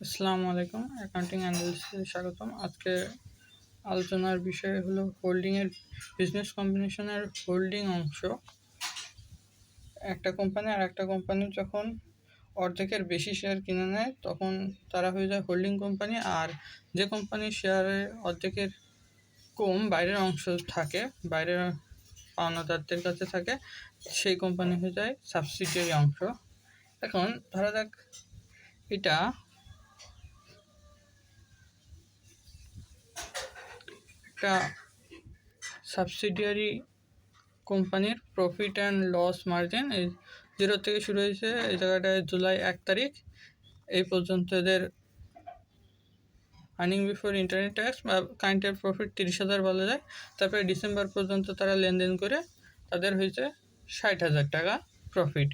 আসসালামু আলাইকুম, অ্যাকাউন্টিং অ্যানালিসিসে স্বাগতম। আজকে আলোচনার বিষয় হলো হোল্ডিংয়ের বিজনেস কম্বিনেশনের হোল্ডিং অংশ। একটা কোম্পানি আর একটা কোম্পানি যখন অর্ধেকের বেশি শেয়ার কিনে নেয় তখন তারা হয়ে যায় হোল্ডিং কোম্পানি, আর যে কোম্পানির শেয়ারে অর্ধেকের কম বাইরের অংশ থাকে, বাইরের পাওনাদারদের কাছে থাকে, সেই কোম্পানি হয়ে যায় সাবসিডিয়ারি অংশ। এখন ধরা যাক এটা একটা সাবসিডিয়ারি কোম্পানির প্রফিট অ্যান্ড লস মার্জিন এই 0 থেকে শুরু হয়েছে। এই জায়গাটায় জুলাই 1 তারিখ এই পর্যন্ত এদের আর্নিং বিফোর ইন্টারনেট ট্যাক্স বা কারেন্টের প্রফিট 30,000 বলা যায়। তারপরে ডিসেম্বর পর্যন্ত তারা লেনদেন করে তাদের হয়েছে 60,000 টাকা প্রফিট।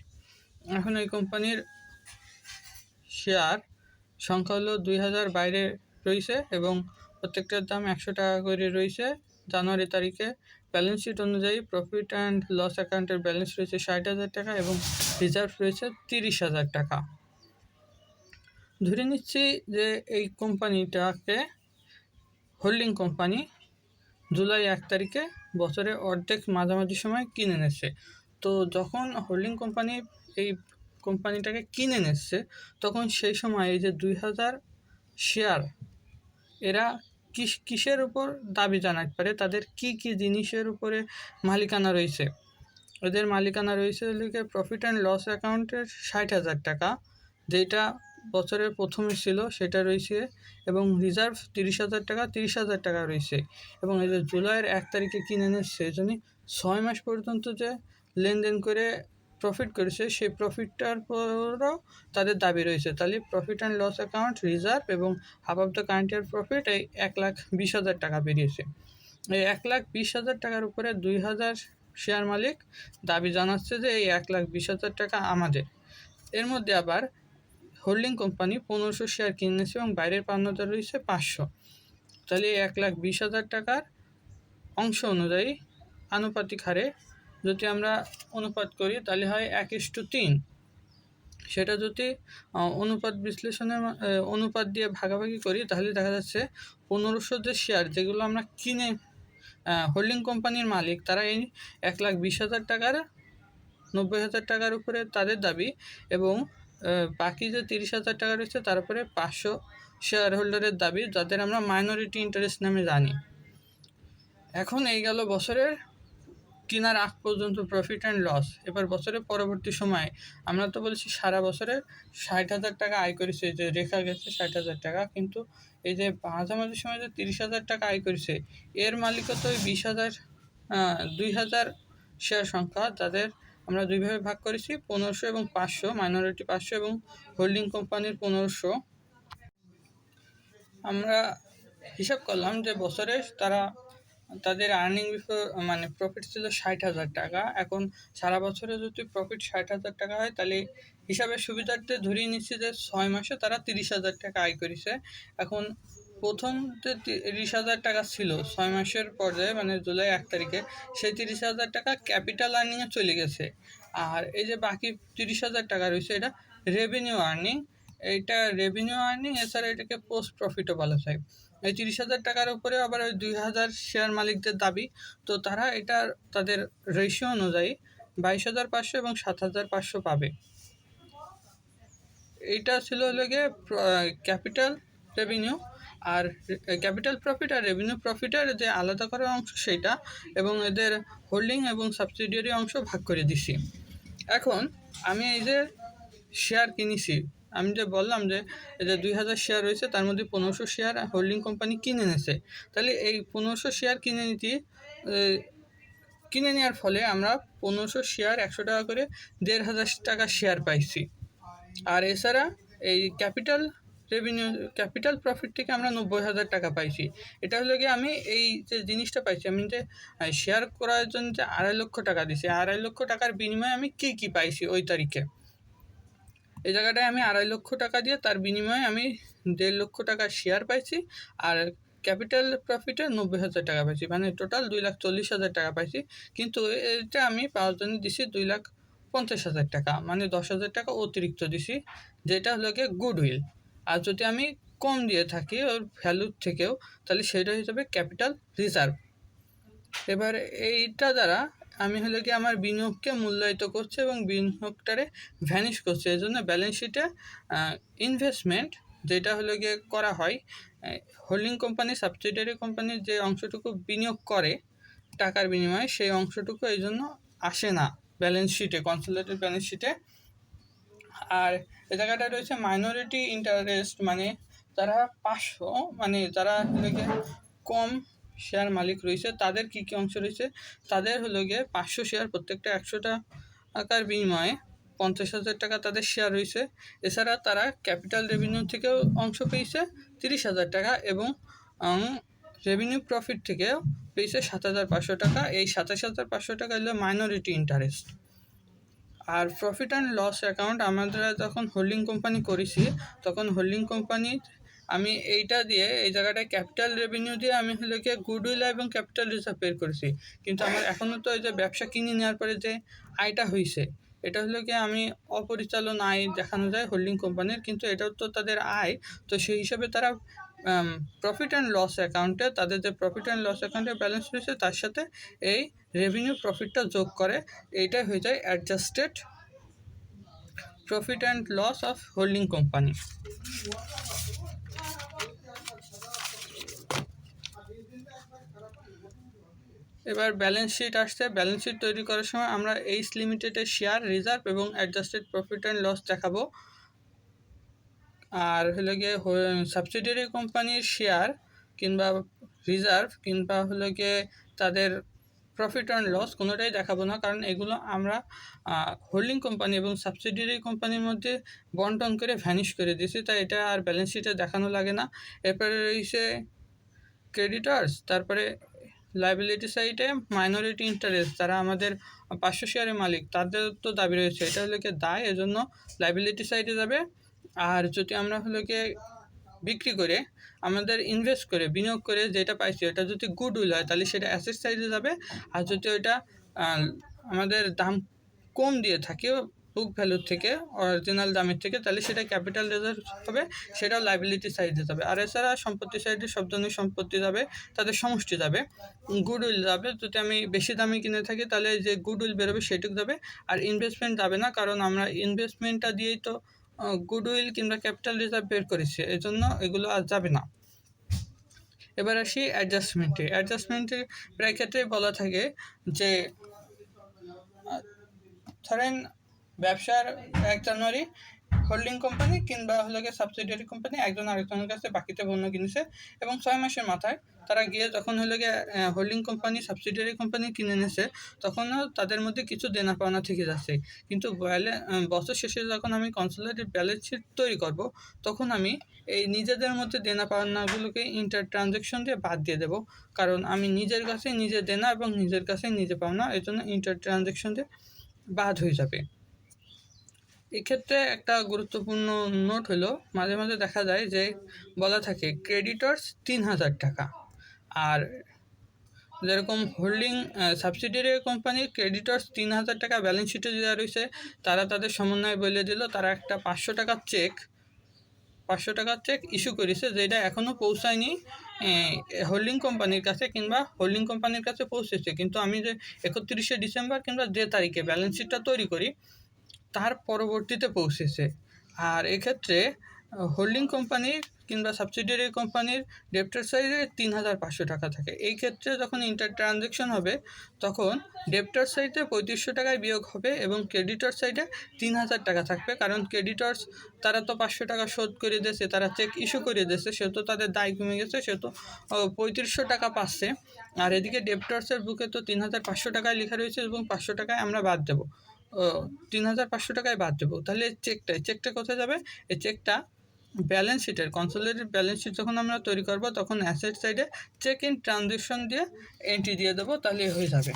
এখন এই কোম্পানির শেয়ার সংখ্যা হলো 2,000 বাইরে রয়েছে এবং প্রত্যেকটার দাম 100 টাকা করে রয়েছে। জানুয়ারি তারিখে ব্যালেন্স শিট অনুযায়ী প্রফিট অ্যান্ড লস অ্যাকাউন্টের ব্যালেন্স রয়েছে 60,000 টাকা এবং রিজার্ভ রয়েছে 30,000 টাকা। ধরে নিচ্ছি যে এই কোম্পানিটাকে হোল্ডিং কোম্পানি জুলাই 1 তারিখে বছরে অর্ধেক মাঝামাঝি সময় কিনে নেছে। তো যখন হোল্ডিং কোম্পানি এই কোম্পানিটাকে কিনে নিচ্ছে তখন সেই সময় এই যে 2,000 শেয়ার এরা কিসের উপর দাবি জানাতে পারে, তাদের কি কি জিনিসের উপরে মালিকানা রয়েছে। এদের মালিকানা রয়েছে লিখে প্রফিট অ্যান্ড লস অ্যাকাউন্টের 60,000 টাকা, যেটা বছরের প্রথমে ছিল সেটা রয়েছে, এবং রিজার্ভ 30,000 টাকা, 30,000 টাকা রয়েছে। এবং এই যে জুলাইয়ের 1 তারিখে কিনে নিচ্ছে, জন্য 6 মাস পর্যন্ত যে লেনদেন করে প্রফিট করেছে সেই প্রফিটটার পরও তাদের দাবি রয়েছে। তাহলে profit and loss account, reserve এবং half of the current year profit এই 1,20,000 টাকা বেরিয়েছে। এই 1,20,000 টাকার উপরে 2,000 শেয়ার মালিক দাবি জানাচ্ছে যে এই 1,20,000 টাকা আমাদের। এর মধ্যে আবার হোল্ডিং কোম্পানি 1,500 শেয়ার কিনেছে এবং বাইরের পাওনাদার রয়েছে 500। তাহলে এই 1,20,000 টাকার অংশ অনুযায়ী আনুপাতিক হারে যদি আমরা অনুপাত করি তাহলে হয় 1:3। সেটা যদি অনুপাত বিশ্লেষণের অনুপাত দিয়ে ভাগাভাগি করি তাহলে দেখা যাচ্ছে 1,500 যে শেয়ার যেগুলো আমরা কিনে হোল্ডিং কোম্পানির মালিক, তারা এই 1,20,000 টাকার 90,000 টাকার উপরে তাদের দাবি, এবং বাকি যে 30,000 টাকা রয়েছে তার উপরে 500 শেয়ার হোল্ডারের দাবি, যাদের আমরা মাইনরিটি ইন্টারেস্ট নামে জানি। এখন এই গেল বছরের কেনার আগ পর্যন্ত প্রফিট অ্যান্ড লস। এবার বছরের পরবর্তী সময়ে আমরা তো বলছি সারা বছরে 60,000 টাকা আয় করেছে, যে রেখা গেছে 60,000 টাকা, কিন্তু এই যে মাঝামাঝি সময় যে 30,000 টাকা আয় করেছে এর মালিকও তো ওই 2,000 শেয়ার সংখ্যা, যাদের আমরা দুইভাবে ভাগ করেছি, 1,500 এবং 500, মাইনরিটি 500 এবং হোল্ডিং কোম্পানির 1,500। আমরা হিসাব করলাম যে বছরে তাদের আর্নিং বিফোর মানে প্রফিট ছিল 60,000 টাকা। এখন সারা বছরে যদি প্রফিট 60,000 টাকা হয় তাহলে হিসাবের সুবিধার্থে ধরিয়ে নিচ্ছি যে 6 মাসে তারা 30,000 টাকা আয় করেছে। এখন প্রথম যে 30,000 টাকা ছিল 6 মাসের পর্যায়ে মানে জুলাই 1 তারিখে, সেই 30,000 টাকা ক্যাপিটাল আর্নিংয়ে চলে গেছে। আর এই যে বাকি 30,000 টাকা রয়েছে এটা রেভিনিউ আর্নিং। এইটা রেভিনিউ আর্নিং, এছাড়া এটাকে পোস্ট প্রফিটও বলা যায়। এই 30,000 টাকার উপরে আবার ওই 2,000 শেয়ার মালিকদের দাবি, তো তারা এটা তাদের রেশিও অনুযায়ী 22,500 এবং 7,500 পাবে। এইটা ছিল হলো গিয়ে ক্যাপিটাল রেভিনিউ, আর ক্যাপিটাল প্রফিট আর রেভিনিউ প্রফিটের যে আলাদা করার অংশ সেইটা, এবং এদের হোল্ডিং এবং সাবসিডিয়ারি অংশ ভাগ করে দিছি। এখন আমি এই যে শেয়ার কিনেছি, আমি যে বললাম যে এই যে 2,000 শেয়ার রয়েছে তার মধ্যে 1,500 শেয়ার হোল্ডিং কোম্পানি কিনে নিয়েছে। তাহলে এই 1,500 শেয়ার কিনে নেওয়ার ফলে আমরা 1,500 শেয়ার 100 টাকা করে 1,500 টাকা শেয়ার পাইছি। আর এছাড়া এই ক্যাপিটাল প্রফিট থেকে আমরা 90,000 টাকা পাইছি। এটা হলো গিয়ে আমি এই যে জিনিসটা পাইছি, আমি যে শেয়ার করার জন্য যে 2.5 লক্ষ টাকা দিছি, 2.5 লক্ষ টাকার বিনিময়ে আমি কী পাইছি ওই তারিখে। এই জায়গাটায় আমি 2.5 লক্ষ টাকা দিয়ে তার বিনিময়ে আমি 1.5 লক্ষ টাকা শেয়ার পাইছি, আর ক্যাপিটাল প্রফিটে 90,000 টাকা পাইছি, মানে টোটাল 2,40,000 টাকা পাইছি। কিন্তু এটা আমি পাওয়ার জন্য দিছি 2,50,000 টাকা, মানে 10,000 টাকা অতিরিক্ত দিছি, যেটা হলো গিয়ে গুডউইল। আর যদি আমি কম দিয়ে থাকি ওর ভ্যালুর থেকেও, তাহলে সেটা হিসাবে ক্যাপিটাল রিজার্ভ। এবার এইটা দ্বারা আমি হলো কি আমার বিনিয়োগকে মূল্যায়িত করছে এবং বিনিয়োগটারে ভ্যানিশ করছে। এই জন্য ব্যালেন্স শিটে ইনভেস্টমেন্ট যেটা হলো গিয়ে করা হয়, হোল্ডিং কোম্পানি সাবসিডিয়ারি কোম্পানির যে অংশটুকু বিনিয়োগ করে টাকার বিনিময়ে, সেই অংশটুকু এই জন্য আসে না ব্যালেন্স শিটে, কনসোলিডেটেড ব্যালেন্স শিটে। আর এ জায়গাটা রয়েছে মাইনরিটি ইন্টারেস্ট, মানে যারা 500, মানে যারা হলো গিয়ে কম শেয়ার মালিক রয়েছে তাদের কী কী অংশ রয়েছে, তাদের হলো গিয়ে 500 শেয়ার, প্রত্যেকটা 100 টাকার বিনিময়ে 50,000 টাকা তাদের শেয়ার রয়েছে। এছাড়া তারা ক্যাপিটাল রেভিনিউ থেকেও অংশ পেয়েছে 30,000 টাকা এবং রেভিনিউ প্রফিট থেকেও পেয়েছে 7,500 টাকা। এই 27,500 টাকা হলো মাইনরিটি ইন্টারেস্ট। আর প্রফিট অ্যান্ড লস অ্যাকাউন্ট আমরা যখন হোল্ডিং কোম্পানি করেছি, তখন হোল্ডিং কোম্পানি আমি এইটা দিয়ে এই জায়গাটায় ক্যাপিটাল রেভিনিউ দিয়ে আমি হলো গিয়ে গুডউইল এবং ক্যাপিটাল রিজার্ভ বের করেছি। কিন্তু আমার এখনও তো এই যে ব্যবসা কিনে নেওয়ার পরে যে আয়টা হয়েছে, এটা হলো গিয়ে আমি অপরিচালন আয় দেখানো যায় হোল্ডিং কোম্পানির, কিন্তু এটাও তো তাদের আয়। তো সেই হিসাবে তারা প্রফিট অ্যান্ড লস অ্যাকাউন্টে, তাদের যে প্রফিট অ্যান্ড লস অ্যাকাউন্টে ব্যালেন্স রয়েছে তার সাথে এই রেভিনিউ প্রফিটটা যোগ করে, এইটাই হয়ে যায় adjusted profit and loss of holding company. এবার ব্যালেন্স শিট আসছে। ব্যালেন্স শিট তৈরি করার সময় আমরা এইচ লিমিটেডের শেয়ার, রিজার্ভ এবং অ্যাডজাস্টেড প্রফিট অ্যান্ড লস দেখাবো। আর হলো গিয়ে সাবসিডিয়ারি কোম্পানির শেয়ার কিংবা রিজার্ভ কিংবা হলো গিয়ে তাদের প্রফিট অ্যান্ড লস কোনোটাই দেখাবো না, কারণ এগুলো আমরা হোল্ডিং কোম্পানি এবং সাবসিডিয়ারি কোম্পানির মধ্যে বন্টন করে ভ্যানিশ করে দিয়েছি, তাই এটা আর ব্যালেন্স শিটে দেখানো লাগে না। এরপরে রয়েছে ক্রেডিটার্স, তারপরে লাইবিলিটি সাইডে মাইনরিটি ইন্টারেস্ট, যারা আমাদের 500 শেয়ারের মালিক তাদের তো দাবি রয়েছে, এটা হলো গিয়ে দায়, এজন্য লাইবিলিটি সাইডে যাবে। আর যদি আমরা হলো গিয়ে বিক্রি করে আমাদের ইনভেস্ট করে বিনিয়োগ করে যেটা পাইছি এটা যদি গুডউইল হয় তাহলে সেটা অ্যাসেট সাইডে যাবে। আর যদি ওইটা আমাদের দাম কম দিয়ে থাকে বুক ভ্যালুর থেকে, অরিজিনাল দামের থেকে, তাহলে সেটা ক্যাপিটাল রিজার্ভ হবে, সেটাও লাইবিলিটি সাইডে যাবে। আর এছাড়া সম্পত্তি সাইডে সব ধরনের সম্পত্তি যাবে, তাদের সমষ্টি যাবে। গুডউইল যাবে, যদি আমি বেশি দামে কিনে থাকি তাহলে যে গুডউইল বেরোবে সেটুকু যাবে। আর ইনভেস্টমেন্ট যাবে না, কারণ আমরা ইনভেস্টমেন্টটা দিয়েই তো গুডউইল কিংবা ক্যাপিটাল রিজার্ভ বের করেছি, এই জন্য এগুলো আর যাবে না। এবার আসি অ্যাডজাস্টমেন্টে। অ্যাডজাস্টমেন্টের প্রায় ক্ষেত্রে বলা থাকে যে ধরেন ব্যবসার 1 জানুয়ারি হোল্ডিং কোম্পানি কিংবা হলো গিয়ে সাবসিডিয়ারি কোম্পানি একজন আরেকজনের কাছে বাকিতে পণ্য কিনেছে এবং 6 মাসের মাথায় তারা গিয়ে যখন হলো গিয়ে হোল্ডিং কোম্পানি সাবসিডিয়ারি কোম্পানি কিনে নিয়েছে, তখনও তাদের মধ্যে কিছু দেনা পাওনা থেকে যাচ্ছে। কিন্তু বছর শেষে যখন আমি কনসোলিডেটেড ব্যালেন্স শিট তৈরি করব, তখন আমি এই নিজেদের মধ্যে দেনা পাওনাগুলোকে ইন্টার ট্রানজ্যাকশন দিয়ে বাদ দিয়ে দেবো, কারণ আমি নিজের কাছে নিজে দেনা এবং নিজের কাছে নিজে পাওনা, এই জন্য ইন্টার ট্রানজ্যাকশন দিয়ে বাদ হয়ে যাবে। এক্ষেত্রে একটা গুরুত্বপূর্ণ নোট হলো, মাঝে মাঝে দেখা যায় যে বলা থাকে ক্রেডিটর্স 3,000 টাকা, আর যেরকম হোল্ডিং সাবসিডিয়ারি কোম্পানির ক্রেডিটর্স 3,000 টাকা ব্যালেন্স শিটে দেওয়া রয়েছে, তারা তাদের সমন্বয় বলে দিল তারা একটা 500 টাকার চেক ইস্যু করেছে, যেটা এখনও পৌঁছায়নি হোল্ডিং কোম্পানির কাছে, কিংবা হোল্ডিং কোম্পানির কাছে পৌঁছেছে কিন্তু আমি যে 31শে ডিসেম্বর কিংবা যে তারিখে ব্যালেন্স শিটটা তৈরি করি তার পরবর্তীতে পৌঁছেছে। আর এক্ষেত্রে হোল্ডিং কোম্পানির কিংবা সাবসিডিয়ারি কোম্পানির ডেপ্টার সাইডে 3,500 টাকা থাকে। এই ক্ষেত্রে যখন ইন্টার ট্রানজ্যাকশন হবে তখন ডেপ্টার সাইডে 3500 টাকায় বিয়োগ হবে এবং ক্রেডিটর সাইডে 3,000 টাকা থাকবে, কারণ ক্রেডিটর্স তারা তো 500 টাকা শোধ করে দিয়েছে, তারা চেক ইস্যু করে দিয়েছে, সেহেতু তাদের দায় কমে গেছে, সেহেতু 3500 টাকা পাচ্ছে। আর এদিকে ডেপ্টার্সের বুকে তো 3,500 টাকায় লেখা রয়েছে এবং 500 টাকায় আমরা বাদ দেবো, 3,500 টাকায় বাদ দেবো। তাহলে চেকটা কোথায় যাবে? এই চেকটা ব্যালেন্স শিটের কনসোলিডেটেড ব্যালেন্স শিট যখন আমরা তৈরি করব তখন অ্যাসেট সাইডে চেক ইন ট্রানজ্যাকশন দিয়ে এন্ট্রি দিয়ে দেবো, তাহলে হয়ে যাবে।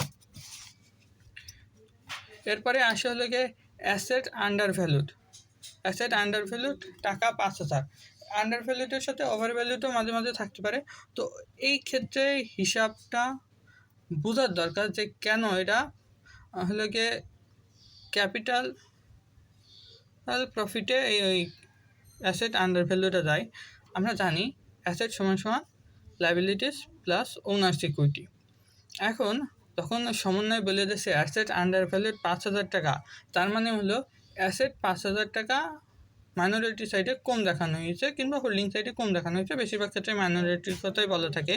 এরপরে আসে হলো গিয়ে অ্যাসেট আন্ডার ভ্যালুড টাকা 5,000। আন্ডার ভ্যালুডের সাথে ওভার ভ্যালুডও মাঝে মাঝে থাকতে পারে। তো এই ক্ষেত্রে হিসাবটা বোঝার দরকার যে কেন এটা হলো গিয়ে ক্যাপিটাল প্রফিটে অ্যাসেট আন্ডার ভ্যালুটা যায়, আমরা জানি অ্যাসেট সমান সমান লাইবিলিটিস প্লাস ওনার্স ইকুইটি। এখন তখন সমন্বয় বলে দিয়েছে অ্যাসেট আন্ডার ভ্যালুড 5,000 টাকা, তার মানে হলো অ্যাসেট 5,000 টাকা মাইনরিটি সাইডে কম দেখানো হয়েছে কিংবা হোল্ডিং সাইডে কম দেখানো হয়েছে, বেশিরভাগ ক্ষেত্রে মাইনরিটির কথাই বলা থাকে।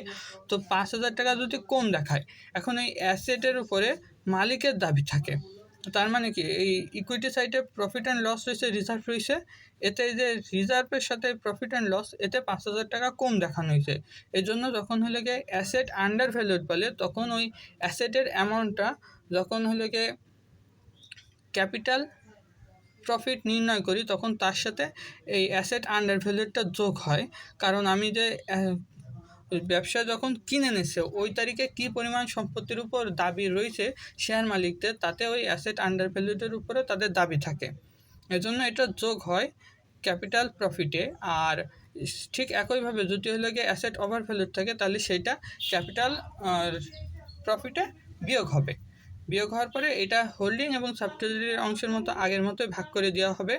তো 5,000 টাকা যদি কম দেখায়, এখন এই অ্যাসেটের উপরে মালিকের দাবি থাকে, তার মানে কি এই ইকুইটি সাইডে প্রফিট অ্যান্ড লস রয়েছে, রিজার্ভ রয়েছে, এতে যে রিজার্ভের সাথে প্রফিট অ্যান্ড লস এতে 5,000 টাকা কম দেখানো হয়েছে। এই জন্য যখন হলে গিয়ে অ্যাসেট আন্ডার ভ্যালুড বলে, তখন ওই অ্যাসেটের অ্যামাউন্টটা যখন হলে গিয়ে ক্যাপিটাল প্রফিট নির্ণয় করি, তখন তার সাথে এই অ্যাসেট আন্ডার ভ্যালুডটা যোগ হয়। কারণ আমি যে ব্যবসা যখন কিনে নিছে ওই তারিখে কী পরিমাণ সম্পত্তির উপর দাবি রয়েছে শেয়ার মালিকদের, তাতে ওই অ্যাসেট আন্ডার ভ্যালুডের উপরে তাদের দাবি থাকে, এজন্য এটা যোগ হয় ক্যাপিটাল প্রফিটে। আর ঠিক একইভাবে যদি হলে গিয়ে অ্যাসেট ওভার ভ্যালুড থাকে, তাহলে সেইটা ক্যাপিটাল প্রফিটে বিয়োগ হবে। বিয়োগ হওয়ার পরে এটা হোল্ডিং এবং সাবসিডিয়ারি অংশের মতো আগের মতোই ভাগ করে দেওয়া হবে,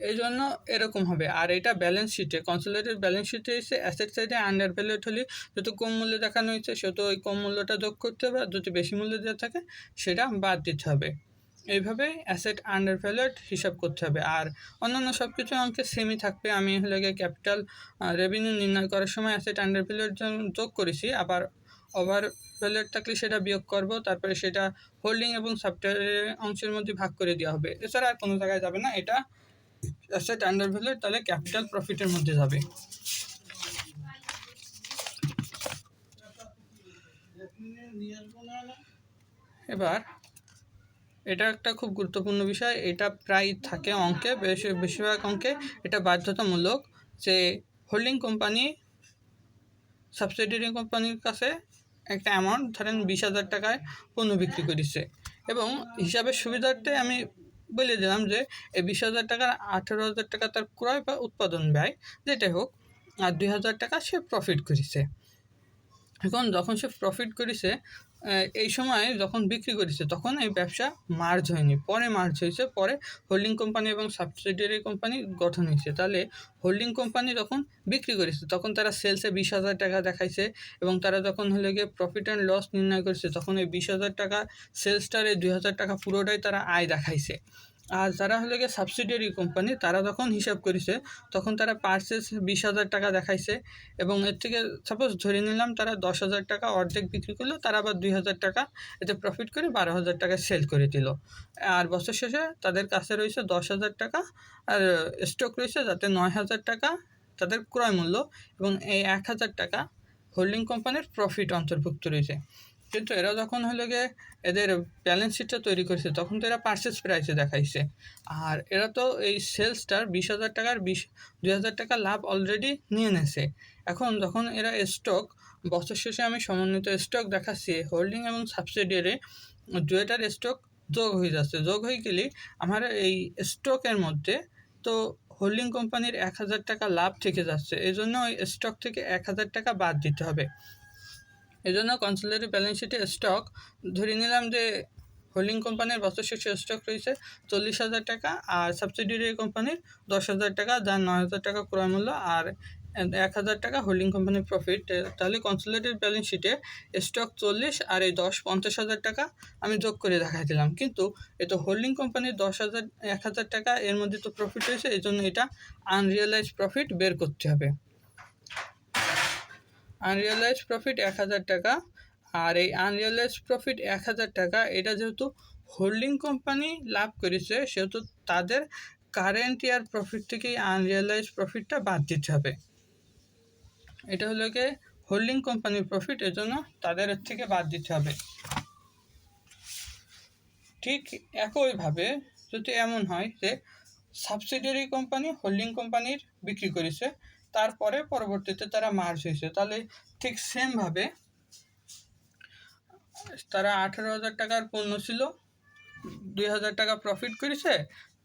এই জন্য এরকম হবে। আর এটা ব্যালেন্স শিটে, কনসোলিডেটেড ব্যালেন্স শিটে এসে অ্যাসেট সাইডে আন্ডার ভ্যালুড হলে যত কম মূল্যে দেখানো হয়েছে সেহেতু ওই কম মূল্যটা যোগ করতে হবে, আর যদি বেশি মূল্যে দেওয়া থাকে সেটা বাদ দিতে হবে। এইভাবে অ্যাসেট আন্ডার ভ্যালুড হিসাব করতে হবে। আর অন্যান্য সব কিছু অঙ্কে সেমই থাকবে। আমি হলে গিয়ে ক্যাপিটাল রেভিনিউ নির্ণয় করার সময় অ্যাসেট আন্ডার ভ্যালুড যোগ করেছি, আবার ওভার ভ্যালুড থাকলে সেটা বিয়োগ করব, তারপরে সেটা হোল্ডিং এবং সাবসিডিয়ারি অংশের মধ্যে ভাগ করে দেওয়া হবে। এছাড়া আর কোনো জায়গায় যাবে না, এটা অ্যাসেট আন্ডার ভ্যালুড তাহলে ক্যাপিটাল প্রফিটের মধ্যে যাবে। এবার এটা একটা খুব গুরুত্বপূর্ণ বিষয়, এটা প্রায় থাকে অঙ্কে, বেশিরভাগ অঙ্কে এটা বাধ্যতামূলক যে হোল্ডিং কোম্পানি সাবসিডিয়ারি কোম্পানির কাছে একটা অ্যামাউন্ট, ধরেন 20,000 টাকায় পণ্য বিক্রি করেছে, এবং হিসাবের সুবিধার্থে আমি বলে দিলাম যে এই 20,000 টাকার 18,000 টাকা তার ক্রয় বা উৎপাদন ব্যয় যেটাই হোক, আর 2,000 টাকা সে প্রফিট করেছে। এখন যখন সে প্রফিট করেছে, এই সময় যখন বিক্রি করেছে তখন এই ব্যবসা মার্জ হয়নি, পরে মার্জ হয়েছে, পরে হোল্ডিং কোম্পানি এবং সাবসিডিয়ারি কোম্পানি গঠন হয়েছে। তাহলে হোল্ডিং কোম্পানি যখন বিক্রি করেছে তখন তারা সেলসে 20,000 টাকা দেখাইছে, এবং তারা যখন হলে গিয়ে প্রফিট অ্যান্ড লস নির্ণয় করেছে তখন এই 20,000 টাকা সেলসটার এই 2,000 টাকা পুরোটাই তারা আয় দেখাইছে। আর যারা হলে গিয়ে সাবসিডিয়ারি কোম্পানি, তারা যখন হিসাব করেছে তখন তারা পার্সেস 20,000 টাকা দেখাইছে, এবং এর থেকে সাপোজ ধরে নিলাম তারা 10,000 টাকা অর্ধেক বিক্রি করলো, তারা আবার 2,000 টাকা এতে প্রফিট করে 12,000 টাকা সেল করে দিল। আর বছর শেষে তাদের কাছে রয়েছে 10,000 টাকা, আর স্টক রয়েছে যাতে 9,000 টাকা তাদের ক্রয় মূল্য, এবং এই 1,000 টাকা হোল্ডিং কোম্পানির প্রফিট অন্তর্ভুক্ত রয়েছে। কিন্তু এরা যখন হলে গিয়ে এদের ব্যালেন্স শিটটা তৈরি করেছে তখন তো এরা পারচেস প্রাইসে দেখাইছে, আর এরা তো এই সেলসটার 20,000 টাকার 2,000 টাকা লাভ অলরেডি নিয়ে নেছে। এখন যখন এরা স্টক বছর শেষে আমি সমন্বিত স্টক দেখাচ্ছি, হোল্ডিং এবং সাবসিডিয়ারি দুইটার স্টক যোগ হয়ে যাচ্ছে, যোগ হয়ে গেলে আমার এই স্টকের মধ্যে তো হোল্ডিং কোম্পানির 1,000 টাকা লাভ থেকে যাচ্ছে, এই জন্য ওই স্টক থেকে 1,000 টাকা বাদ দিতে হবে। এই জন্য কনসোলিডেটেড ব্যালেন্স শিটে স্টক ধরে নিলাম যে হোল্ডিং কোম্পানির বছর শেষে স্টক রয়েছে 40,000 টাকা, আর সাবসিডিয়ারি কোম্পানির 10,000 টাকা, যার 9,000 টাকা ক্রয় মূল্য, আর 1,000 টাকা হোল্ডিং কোম্পানির প্রফিট। তাহলে কনসোলিডেটেড ব্যালেন্স শিটে স্টক 40 আর এই 10 50,000 টাকা আমি যোগ করে দেখাই দিলাম, কিন্তু এ তো হোল্ডিং কোম্পানির 10,000 1,000 টাকা এর মধ্যে তো প্রফিট রয়েছে, এই জন্য এটা আনরিয়েলাইজ প্রফিট বের করতে হবে। আনরিয়েলাইজ প্রফিট 1,000 টাকা, আর এই আনরিয়েলাইজ প্রফিট 1,000 টাকা এটা যেহেতু হোল্ডিং কোম্পানি লাভ করেছে সেহেতু তাদের কারেন্ট ইয়ার প্রফিট থেকে আনরিয়েলাইজ প্রফিটটা বাদ দিতে হবে। এটা হলো গিয়ে হোল্ডিং কোম্পানির প্রফিট, এজন্য তাদের এর থেকে বাদ দিতে হবে। ঠিক একইভাবে যদি এমন হয় যে সাবসিডিয়ারি কোম্পানি হোল্ডিং কোম্পানির বিক্রি করেছে, তারপরে পরবর্তীতে তারা মার্জ হয়েছে, তাহলে ঠিক সেমভাবে তারা 18,000 টাকার পণ্য ছিল, 2,000 টাকা প্রফিট করেছে,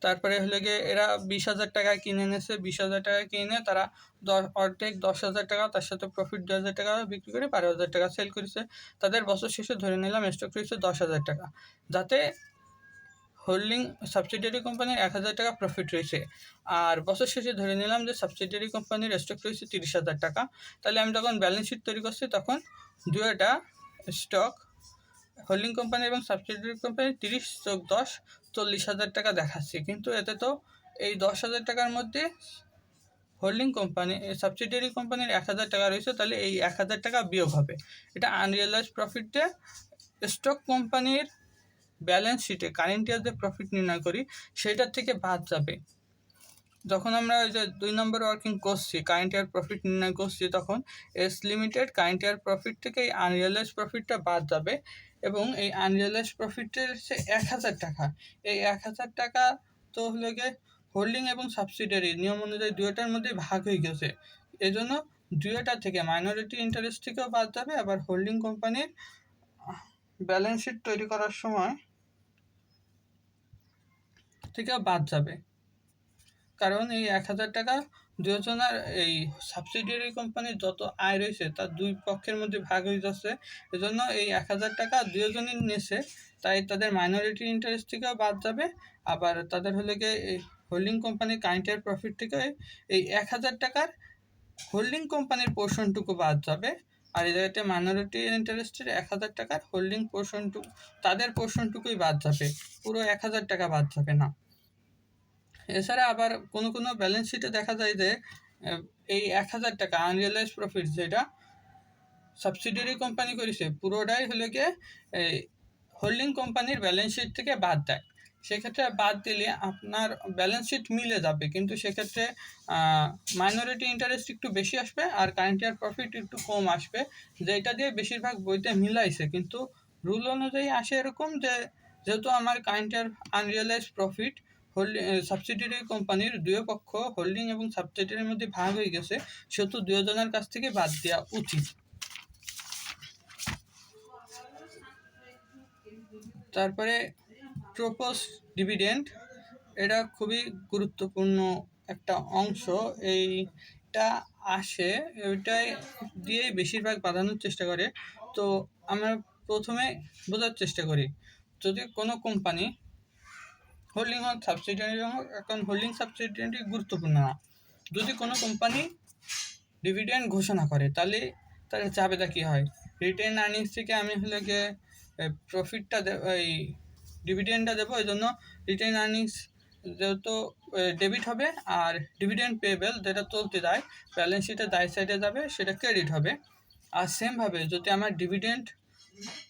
তারপরে হলে গিয়ে এরা 20,000 টাকায় কিনে এনেছে, 20,000 টাকায় কিনে তারা অর্ধেক 10,000 টাকা তার সাথে প্রফিট 2,000 টাকা বিক্রি করে 12,000 টাকা সেল করেছে। তাদের বছর শেষে ধরে নিলাম স্টক রয়েছে 10,000 টাকা, যাতে হোল্ডিং সাবসিডিয়ারি কোম্পানির 1,000 টাকা প্রফিট রয়েছে, আর বছর শেষে ধরে নিলাম যে সাবসিডিয়ারি কোম্পানির স্টক রয়েছে 30,000 টাকা। তাহলে আমি যখন ব্যালেন্স শিট তৈরি করছি তখন দুয়োটা স্টক হোল্ডিং কোম্পানি এবং সাবসিডিয়ারি কোম্পানি 30+10 40,000 টাকা দেখাচ্ছে, কিন্তু এতে তো এই 10,000 টাকার মধ্যে হোল্ডিং কোম্পানি সাবসিডিয়ারি কোম্পানির 1,000 টাকা রয়েছে, তাহলে এই 1,000 টাকা বিয়োগ হবে। এটা আনরিয়েলাইজ প্রফিটে স্টক কোম্পানির ব্যালেন্স শিটে কারেন্ট ইয়ার যে প্রফিট নির্ণয় করি সেটার থেকে বাদ যাবে। যখন আমরা ওই যে 2 নম্বর ওয়ার্কিং করছি কারেন্ট ইয়ার প্রফিট নির্ণয় করছি, তখন S limited current year profit থেকে এই আনরিয়েলাইজ প্রফিটটা বাদ যাবে, এবং এই আনরিয়েলাইজ প্রফিটের হচ্ছে 1,000 টাকা। এই 1,000 টাকা তো হলো গিয়ে হোল্ডিং এবং সাবসিডিয়ারি নিয়ম অনুযায়ী দুয়োটার মধ্যে ভাগ হয়ে গেছে, এই জন্য দুয়োটা থেকে মাইনরিটি ইন্টারেস্ট থেকেও বাদ যাবে, আবার হোল্ডিং কোম্পানির ব্যালেন্স শিট তৈরি করার সময় থেকেও বাদ যাবে। কারণ এই 1,000 টাকা দুজনের এই সাবসিডিয়ারি কোম্পানির যত আয় রয়েছে তার দুই পক্ষের মধ্যে ভাগ হয়ে যাচ্ছে, এজন্য এই 1,000 টাকা দুজনই নিয়েছে, তাই তাদের মাইনরিটি ইন্টারেস্ট থেকেও বাদ যাবে, আবার তাদের হলে গিয়ে এই হোল্ডিং কোম্পানির কারেন্ট প্রফিট থেকে এই 1,000 টাকার হোল্ডিং কোম্পানির পোর্শনটুকু বাদ যাবে, আর এই জায়গাতে মাইনরিটি ইন্টারেস্টের 1,000 টাকার হোল্ডিং পোর্শনটুকু তাদের পোর্শনটুকুই বাদ যাবে, পুরো 1,000 টাকা বাদ যাবে না। এছাড়া আবার কোনো কোনো ব্যালেন্স শিটে দেখা যায় যে এই 1,000 টাকা আনরিয়েলাইজ প্রফিট যেটা সাবসিডিয়ারি কোম্পানি করেছে পুরোটাই হলে গিয়ে এই হোল্ডিং কোম্পানির ব্যালেন্স শিট থেকে বাদ দেয়। সেক্ষেত্রে বাদ দিলে আপনার ব্যালেন্স শিট মিলে যাবে, কিন্তু সেক্ষেত্রে মাইনরিটি ইন্টারেস্ট একটু বেশি আসবে আর কারেন্ট ইয়ার প্রফিট একটু কম আসবে, যেটা দিয়ে বেশিরভাগ বইতে মিলাইছে, কিন্তু রুল অনুযায়ী আসে এরকম যে যেহেতু আমার current year unrealised profit holding subsidiary কোম্পানির দুই পক্ষ হোল্ডিং এবং সাবসিডিয়ারির মধ্যে ভাগ হয়ে গেছে, সেহেতু দুজনের কাছ থেকে বাদ দেওয়া উচিত। তারপরে প্রপোজ ডিভিডেন্ড, এটা খুবই গুরুত্বপূর্ণ একটা অংশ, এইটা আসে ওইটাই দিয়েই বেশিরভাগ বাঁধানোর চেষ্টা করে। তো আমরা প্রথমে বোঝার চেষ্টা করি, যদি কোনো কোম্পানি হোল্ডিং হোক সাবসিডিয়ারি হোক, এখন হোল্ডিং সাবসিডিয়ারি গুরুত্বপূর্ণ না, যদি কোনো কোম্পানি ডিভিডেন্ড ঘোষণা করে তাহলে তার চাবেটা কী হয়, রিটেন আর্নিংস থেকে আমি হলে গিয়ে প্রফিটটা এই ডিভিডেন্ডটা দেবো, এই জন্য রিটেন আর্নিংস যেহেতু ডেবিট হবে, আর ডিভিডেন্ড পেয়েবেল যেটা চলতে যায় ব্যালেন্স শিটে দায় সাইডে যাবে সেটা ক্রেডিট হবে। আর সেমভাবে যদি আমার ডিভিডেন্ড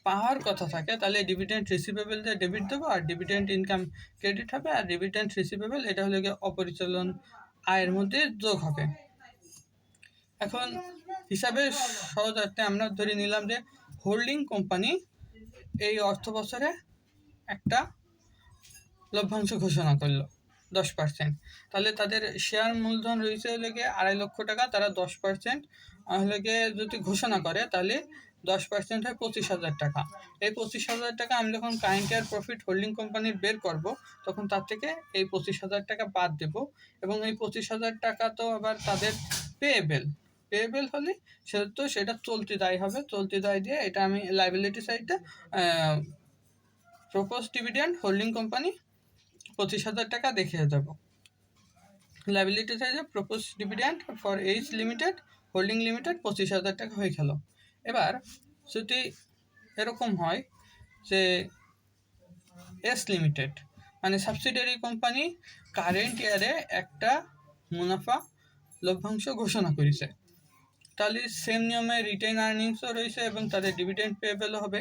পাওয়ার কথা থাকে তাহলে ডিভিডেন্ড রিসিভেবল দিয়ে ডেবিট দেবো, আর ডিভিডেন্ড ইনকাম ক্রেডিট হবে, আর ডিভিডেন্ড রিসিভেবল এটা হলে গিয়ে অপরিচালন আয়ের মধ্যে যোগ হবে। এখন হিসাবে সহজার্থে আমরা ধরে নিলাম যে হোল্ডিং কোম্পানি এই অর্থ বছরে একটা লভ্যাংশ ঘোষণা করলো 10%, তাহলে তাদের শেয়ার মূলধন রয়েছে হলে গিয়ে 2.5 লক্ষ টাকা, তারা 10% হলে গিয়ে যদি ঘোষণা করে তাহলে 10% হয় 25,000 টাকা। এই 25,000 টাকা আমি যখন কারেন্ট ইয়ার প্রফিট হোল্ডিং কোম্পানির বের করব তখন তার থেকে এই 25,000 টাকা বাদ দেব, এবং এই 25,000 টাকা তো আবার তাদের পেয়েবেল হলে সেহেতু সেটা চলতি দায় হবে, চলতি দায় দিয়ে এটা আমি লাইবিলিটি সাইডে প্রপোজ ডিভিডেন্ড হোল্ডিং কোম্পানি 25,000 টাকা দেখিয়ে যাব। লাইবিলিটি সাইডে propose dividend for H limited holding limited 25,000 টাকা হয়ে গেল। এবার যদি এরকম হয় যে এস লিমিটেড মানে সাবসিডিয়ারি কোম্পানি কারেন্ট ইয়ারে একটা মুনাফা লভ্যাংশ ঘোষণা করেছে, তাহলে সেম নিয়মে রিটেন আর্নিংসও রয়েছে এবং তাদের ডিভিডেন্ড পেয়েবেলও হবে,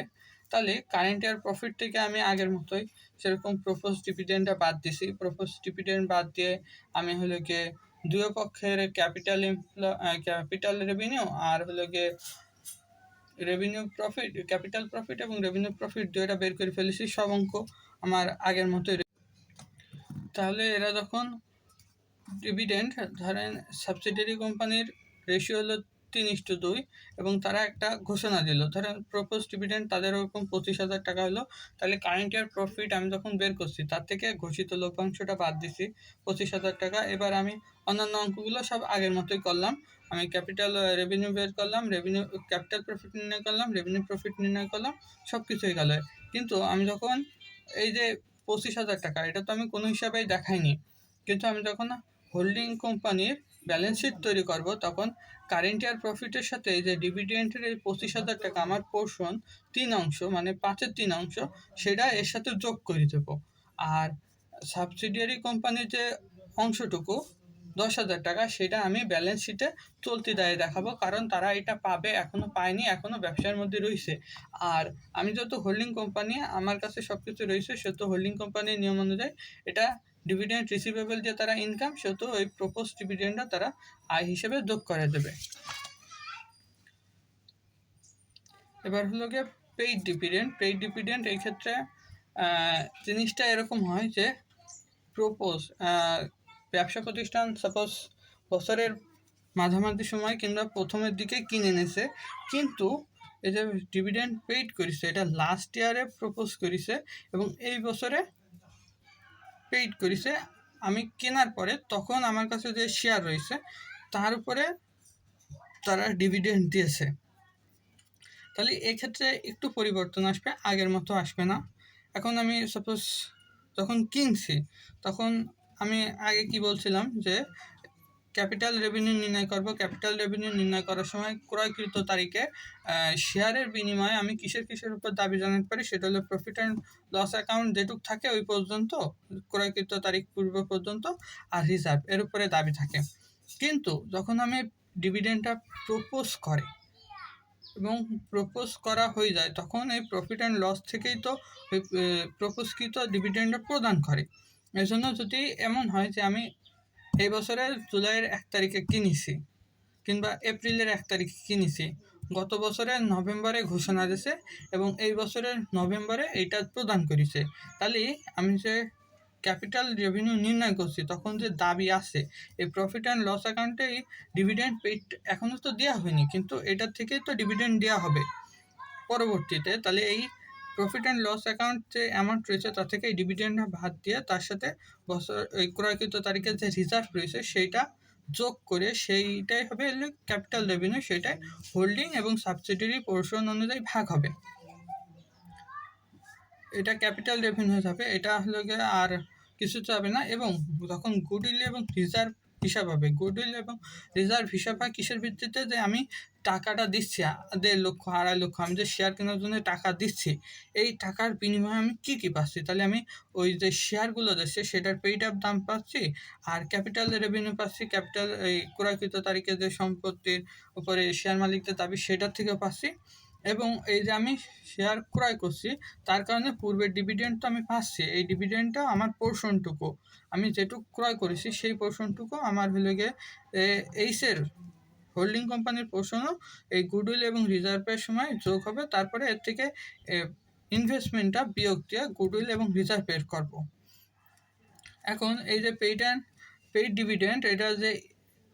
তাহলে কারেন্ট ইয়ার প্রফিট থেকে আমি আগের মতোই সেরকম প্রপোজ ডিভিডেন্ডটা বাদ দিছি, প্রপোজ ডিভিডেন্ড বাদ দিয়ে আমি হলো গিয়ে দুই পক্ষের ক্যাপিটাল রেভিনিউ আর হলো গিয়ে রেভিনিউ প্রফিট ক্যাপিটাল প্রফিট এবং রেভিনিউ প্রফিট দুইটা বের করে ফেলেছি, সব অঙ্ক আমার আগের মতোই। তাহলে এরা যখন ডিভিডেন্ড ধরেন সাবসিডিয়ারি কোম্পানির রেশিও হলো 3:2 এবং তারা একটা ঘোষণা দিল, ধরেন প্রপোজ ডিভিডেন্ড তাদের ওরকম 25,000 টাকা হলো, তাহলে কারেন্ট ইয়ার প্রফিট আমি যখন বের করছি তার থেকে ঘোষিত লভ্যাংশটা বাদ দিছি 25,000 টাকা। এবার আমি অন্যান্য অঙ্কগুলো সব আগের মতোই করলাম, আমি ক্যাপিটাল রেভিনিউ বের করলাম, রেভিনিউ ক্যাপিটাল প্রফিট নির্ণয় করলাম, রেভিনিউ প্রফিট নির্ণয় করলাম, সব কিছুই গেল। কিন্তু আমি যখন এই যে 25,000 টাকা, এটা তো আমি কোনো হিসাবেই দেখাইনি। কিন্তু আমি যখন হোল্ডিং কোম্পানির ব্যালেন্স শিট তৈরি করব, তখন কারেন্ট ইয়ার প্রফিটের সাথে এই যে ডিভিডেন্টের এই 25,000 টাকা আমার পোর্শন 3 অংশ, মানে 5-এর 3 অংশ, সেটা এর সাথে যোগ করে দেবো। আর সাবসিডিয়ারি কোম্পানির যে অংশটুকু 10,000 টাকা, সেটা আমি ব্যালেন্স শিটে চলতি দায়ে দেখাবো, কারণ তারা এটা পাবে, এখনো পায়নি, এখনো ব্যবসার মধ্যে রয়েছে। আর আমি যেহেতু হোল্ডিং কোম্পানি, আমার কাছে সব কিছু রয়েছে, সেহেতু হোল্ডিং কোম্পানির নিয়ম অনুযায়ী এটা ডিভিডেন্ড রিসিভেবল যে তারা ইনকাম, সেহেতু ওই প্রপোজ ডিভিডেন্ডটা তারা আয় হিসেবে যোগ করে দেবে। এবার হলো গিয়ে পেইড ডিভিডেন্ড। পেইড ডিভিডেন্ড এই ক্ষেত্রে জিনিসটা এরকম হয় যে প্রপোজ ব্যবসা প্রতিষ্ঠান সাপোজ বছরের মাঝামাঝি সময় কিংবা প্রথমের দিকে কিনে নিছে, কিন্তু এই যে ডিভিডেন্ড পেইড করেছে এটা লাস্ট ইয়ারে প্রপোজ করেছে এবং এই বছরে পেইড করেছে আমি কেনার পরে, তখন আমার কাছে যে শেয়ার রয়েছে তার উপরে তারা ডিভিডেন্ড দিয়েছে। তাহলে এক্ষেত্রে একটু পরিবর্তন আসবে, আগের মতো আসবে না। এখন আমি সাপোজ যখন কিনছি, তখন আমি আগে কি বলছিলাম যে ক্যাপিটাল রেভিনিউ নির্ণয় করব। ক্যাপিটাল রেভিনিউ নির্ণয় করার সময় ক্রয়কৃত তারিখে শেয়ারের বিনিময়ে আমি কিসের উপর দাবি জানাতে পারি, সেটা হলো প্রফিট অ্যান্ড লস অ্যাকাউন্ট যেটুক থাকে ওই পর্যন্ত, ক্রয়কৃত তারিখ পূর্ব পর্যন্ত, আর রিজার্ভ এর উপরে দাবি থাকে। কিন্তু যখন আমি ডিভিডেন্ডটা প্রপোজ করে এবং প্রপোজ করা হয়ে যায়, তখন এই প্রফিট অ্যান্ড লস থেকেই তো ওই প্রপোজকৃত ডিভিডেন্ডটা প্রদান করে। এই জন্য যদি এমন হয় যে আমি এই বছরের জুলাইয়ের 1 তারিখে কিনেছি কিংবা এপ্রিলের 1 তারিখে কিনেছি, গত বছরের নভেম্বরে ঘোষণা দিয়েছে এবং এই বছরের নভেম্বরে এইটা প্রদান করেছে, তাহলে আমি যে ক্যাপিটাল রেভিনিউ নির্ণয় করছি তখন যে দাবি আছে এই প্রফিট অ্যান্ড লস অ্যাকাউন্টে এই ডিভিডেন্ড পেইড এখনও তো দেওয়া হয়নি, কিন্তু এটার থেকে তো ডিভিডেন্ড দেওয়া হবে পরবর্তীতে। তাহলে এই প্রফিট অ্যান্ড লস অ্যাকাউন্ট যে অ্যামাউন্ট রয়েছে তার থেকে এই ডিভিডেন্ডটা বাদ দিয়ে তার সাথে বছর এই ক্রয়কৃত তারিখের যে রিজার্ভ রয়েছে সেইটা যোগ করে সেইটাই হবে ক্যাপিটাল রেভিনিউ, সেটাই হোল্ডিং এবং সাবসিডিয়ারি পোর্শন অনুযায়ী ভাগ হবে, এটা ক্যাপিটাল রেভিনিউ হবে। এটা হলো গিয়ে আর কিছু চাবে না। এবং যখন গুডউইল এবং রিজার্ভ হিসাব হবে, গুডউইল এবং রিজার্ভ হিসাব হয় কিসের ভিত্তিতে, যে আমি টাকাটা দিচ্ছি 1.5 লক্ষ 2.5 লক্ষ, আমি যে শেয়ার কেনার জন্য টাকা দিচ্ছি, এই টাকার বিনিময়ে আমি কী কী পাচ্ছি, তাহলে আমি ওই যে শেয়ারগুলো দিচ্ছে সেটার পেইড আপ দাম পাচ্ছি, আর ক্যাপিটাল রেভিনিউ পাচ্ছি, ক্যাপিটাল এই ক্রয়কৃত তারিখে যে সম্পত্তির উপরে শেয়ার মালিকদের দাবি সেটার থেকেও পাচ্ছি, এবং এই যে আমি শেয়ার ক্রয় করছি তার কারণে পূর্বের ডিভিডেন্ড তো আমি পাচ্ছি, এই ডিভিডেন্ডটা আমার পোর্শনটুকু আমি যেটুকু ক্রয় করেছি সেই পোর্শনটুকু আমার হলে গিয়ে এইসের হোল্ডিং কোম্পানির পোর্শনও এই গুডউইল এবং রিজার্ভের সময় যোগ হবে, তারপরে এর থেকে ইনভেস্টমেন্টটা বিয়োগ দিয়ে গুডউইল এবং রিজার্ভ বের করব। এখন এই যে পেইড ডিভিডেন্ড, এটা যে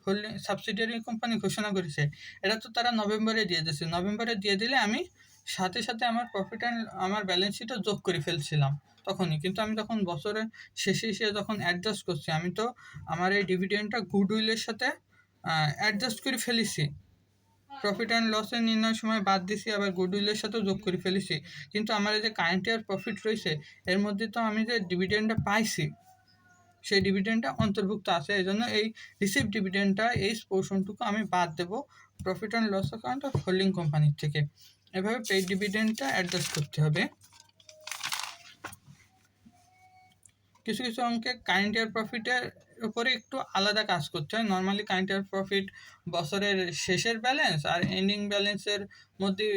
হোল্ডিং সাবসিডিয়ারি কোম্পানি ঘোষণা করেছে, এটা তো তারা নভেম্বরে দিয়ে দিয়েছে। নভেম্বরে দিয়ে দিলে আমি সাথে সাথে আমার প্রফিট অ্যান্ড আমার ব্যালেন্স শিটও যোগ করে ফেলছিলাম তখনই, কিন্তু আমি যখন বছরের শেষে এসে যখন অ্যাডজাস্ট করছি, আমি তো আমার এই ডিভিডেন্ডটা গুডউইলের সাথে অ্যাডজাস্ট করে ফেলেছি, প্রফিট অ্যান্ড লসের নির্ণয়ের সময় বাদ দিছি, আবার গুডউইলের সাথেও যোগ করে ফেলেছি, কিন্তু আমার এই যে কারেন্ট ইয়ার প্রফিট রয়েছে এর মধ্যে তো আমি যে ডিভিডেন্ডটা পাইছি সেই ডিভিডেন্ডটা অন্তর্ভুক্ত আছে। এই জন্য এই রিসিভ ডিভিডেন্ডটা এই পোর্শনটুকু আমি বাদ দেব profit and loss account of holding কোম্পানির থেকে। এভাবে পেইড ডিভিডেন্ডটা অ্যাডজাস্ট করতে হবে। কিছু কিছু অঙ্কে কারেন্ট ইয়ার প্রফিটের উপরে একটু আলাদা কাজ করতে হয়। নর্মালি কারেন্ট ইয়ার প্রফিট বছরের শেষের ব্যালেন্স আর এন্ডিং ব্যালেন্সের মধ্যে